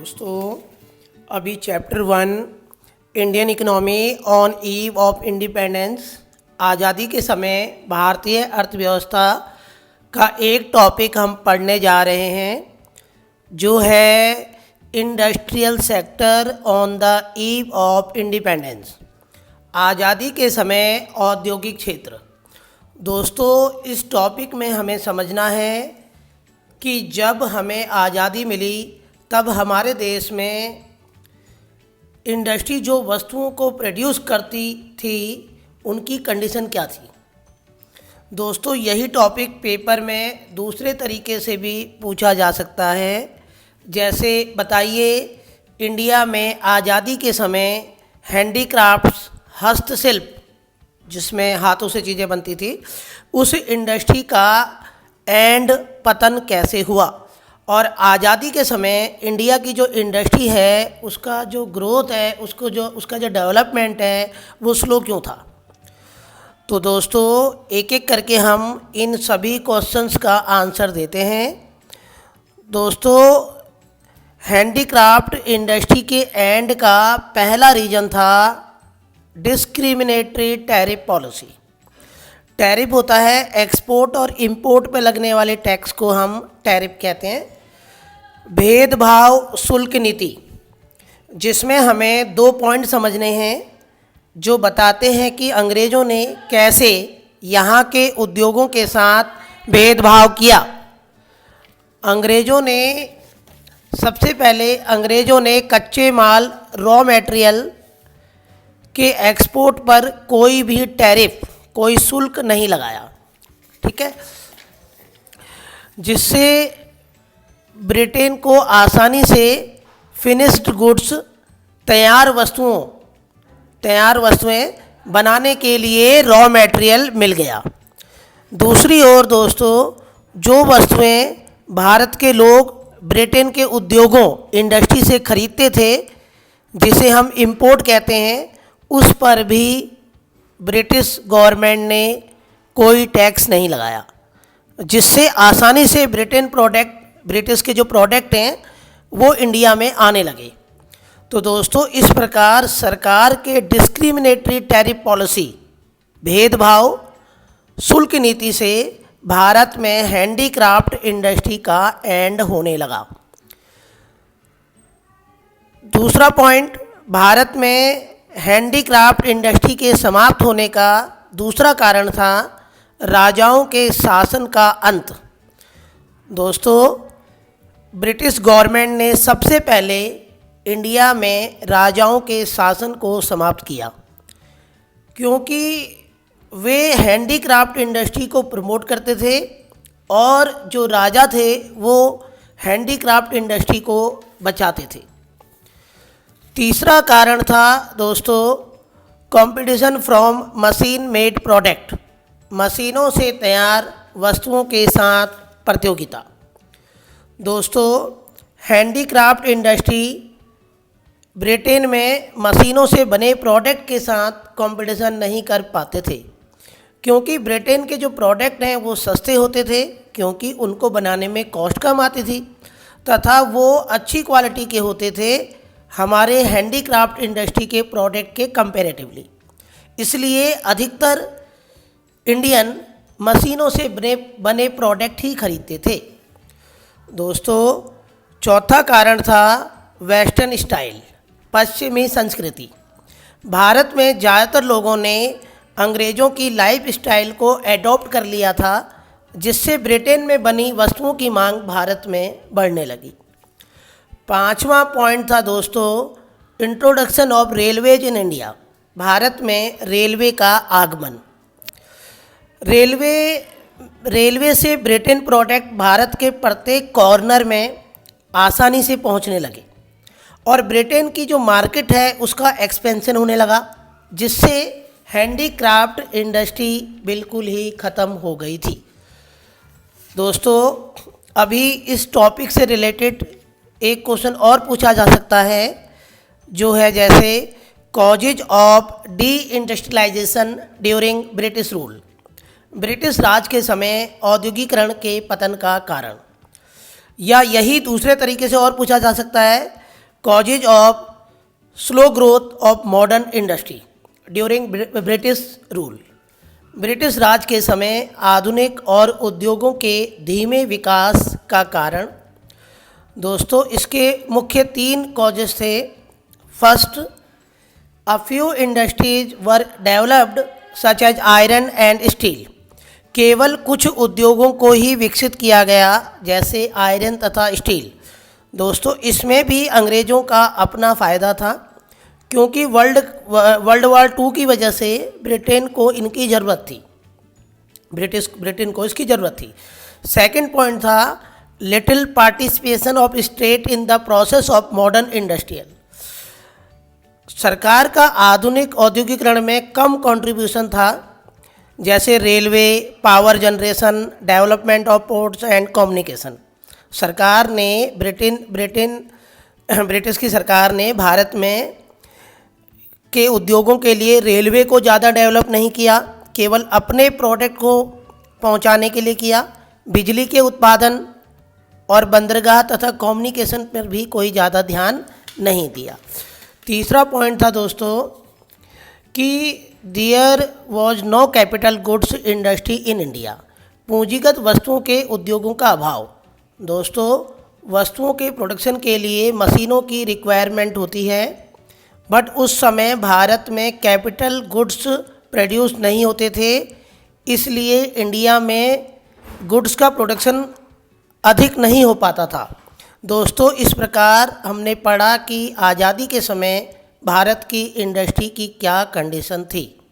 दोस्तों अभी chapter 1 Indian economy on eve of independence आज़ादी के समय भारतीय अर्थव्यवस्था का एक टॉपिक हम पढ़ने जा रहे हैं जो है industrial sector on the eve of independence. आज़ादी के समय औद्योगिक क्षेत्र। दोस्तों इस टॉपिक में हमें समझना है कि जब हमें आज़ादी मिली तब हमारे देश में इंडस्ट्री जो वस्तुओं को प्रोड्यूस करती थी उनकी कंडीशन क्या थी। दोस्तों यही टॉपिक पेपर में दूसरे तरीके से भी पूछा जा सकता है। जैसे बताइए इंडिया में आज़ादी के समय हैंडीक्राफ्ट्स हस्तशिल्प जिसमें हाथों से चीज़ें बनती थी उस इंडस्ट्री का एंड पतन कैसे हुआ और आज़ादी के समय इंडिया की जो इंडस्ट्री है उसका जो ग्रोथ है उसका जो डेवलपमेंट है वो स्लो क्यों था। तो दोस्तों एक एक करके हम इन सभी क्वेश्चंस का आंसर देते हैं। दोस्तों हैंडीक्राफ्ट इंडस्ट्री के एंड का पहला रीज़न था डिस्क्रिमिनेटरी टैरिफ पॉलिसी। टैरिफ होता है एक्सपोर्ट और इंपोर्ट पे लगने वाले टैक्स को हम टैरिफ कहते हैं। भेदभाव शुल्क नीति, जिसमें हमें 2 पॉइंट समझने हैं जो बताते हैं कि अंग्रेज़ों ने कैसे यहाँ के उद्योगों के साथ भेदभाव किया। सबसे पहले अंग्रेज़ों ने कच्चे माल रॉ मटेरियल के एक्सपोर्ट पर कोई भी टैरिफ कोई शुल्क नहीं लगाया, ठीक है, जिससे ब्रिटेन को आसानी से फिनिश्ड गुड्स तैयार वस्तुएं बनाने के लिए रॉ मटेरियल मिल गया। दूसरी ओर दोस्तों जो वस्तुएं भारत के लोग ब्रिटेन के उद्योगों इंडस्ट्री से खरीदते थे जिसे हम इंपोर्ट कहते हैं उस पर भी ब्रिटिश गवर्नमेंट ने कोई टैक्स नहीं लगाया, जिससे आसानी से ब्रिटिश के जो प्रोडक्ट हैं वो इंडिया में आने लगे। तो दोस्तों इस प्रकार सरकार के डिस्क्रिमिनेटरी टैरिफ पॉलिसी भेदभाव शुल्क नीति से भारत में हैंडीक्राफ्ट इंडस्ट्री का एंड होने लगा। दूसरा पॉइंट, भारत में हैंडीक्राफ्ट इंडस्ट्री के समाप्त होने का दूसरा कारण था राजाओं के शासन का अंत। दोस्तों ब्रिटिश गवर्नमेंट ने सबसे पहले इंडिया में राजाओं के शासन को समाप्त किया क्योंकि वे हैंडीक्राफ्ट इंडस्ट्री को प्रमोट करते थे और जो राजा थे वो हैंडीक्राफ्ट इंडस्ट्री को बचाते थे। तीसरा कारण था दोस्तों competition from machine made product, मशीनों से तैयार वस्तुओं के साथ प्रतियोगिता। दोस्तों हैंडीक्राफ्ट इंडस्ट्री ब्रिटेन में मशीनों से बने प्रोडक्ट के साथ कंपटीशन नहीं कर पाते थे क्योंकि ब्रिटेन के जो प्रोडक्ट हैं वो सस्ते होते थे क्योंकि उनको बनाने में कॉस्ट कम आती थी तथा वो अच्छी क्वालिटी के होते थे हमारे हैंडीक्राफ्ट इंडस्ट्री के प्रोडक्ट के कंपैरेटिवली। इसलिए अधिकतर इंडियन मशीनों से बने प्रोडक्ट ही खरीदते थे। दोस्तों चौथा कारण था वेस्टर्न स्टाइल, पश्चिमी संस्कृति। भारत में ज़्यादातर लोगों ने अंग्रेज़ों की लाइफ स्टाइल को एडॉप्ट कर लिया था जिससे ब्रिटेन में बनी वस्तुओं की मांग भारत में बढ़ने लगी। पांचवा पॉइंट था दोस्तों introduction of railways in India, Bharat में रेलवे का आगमन। रेलवे से ब्रिटेन प्रोडक्ट भारत के प्रत्येक कॉर्नर में आसानी से पहुंचने लगे और ब्रिटेन की जो मार्केट है उसका एक्सपेंशन होने लगा जिससे हैंडीक्राफ्ट इंडस्ट्री बिल्कुल ही ख़त्म हो गई थी। दोस्तों अभी इस टॉपिक से रिलेटेड एक क्वेश्चन और पूछा जा सकता है जो है जैसे causes of de industrialization during British rule, British राज के समय औद्योगिकरण के पतन का कारण। या यही दूसरे तरीके से और पूछा जा सकता है causes of slow growth of modern industry during British rule. British राज के समय आधुनिक और उद्योगों के धीमे विकास का कारण। दोस्तों, इसके मुख्य 3 कॉजेज थे। First, a few industries were developed such as iron and steel. केवल कुछ उद्योगों को ही विकसित किया गया, जैसे आयरन तथा स्टील। दोस्तों, इसमें भी अंग्रेज़ों का अपना फ़ायदा था, क्योंकि वर्ल्ड वार 2 की वजह से ब्रिटेन को इनकी ज़रूरत थी, ब्रिटेन को इसकी ज़रूरत थी। सेकंड पॉइंट था little participation of state in the process of modern industrial. सरकार का आधुनिक औद्योगिकरण में कम कंट्रीब्यूशन था, जैसे railway, power generation, development of ports and communication. सरकार ने ब्रिटिश की सरकार ने भारत में के उद्योगों के लिए रेलवे को ज़्यादा डेवलप नहीं किया, केवल अपने प्रोडक्ट को पहुंचाने के लिए किया। बिजली के उत्पादन और बंदरगाह तथा कम्युनिकेशन पर भी कोई ज़्यादा ध्यान नहीं दिया। तीसरा पॉइंट था दोस्तों कि there was no capital goods industry in India. पूंजीगत वस्तुओं के उद्योगों का अभाव। दोस्तों, वस्तुओं के प्रोडक्शन के लिए मशीनों की रिक्वायरमेंट होती है, बट उस समय भारत में कैपिटल गुड्स प्रोड्यूस नहीं होते थे, इसलिए इंडिया में गुड्स का प्रोडक्शन अधिक नहीं हो पाता था। दोस्तों, इस प्रकार हमने पढ़ा कि आज़ादी के समय भारत की इंडस्ट्री की क्या कंडीशन थी।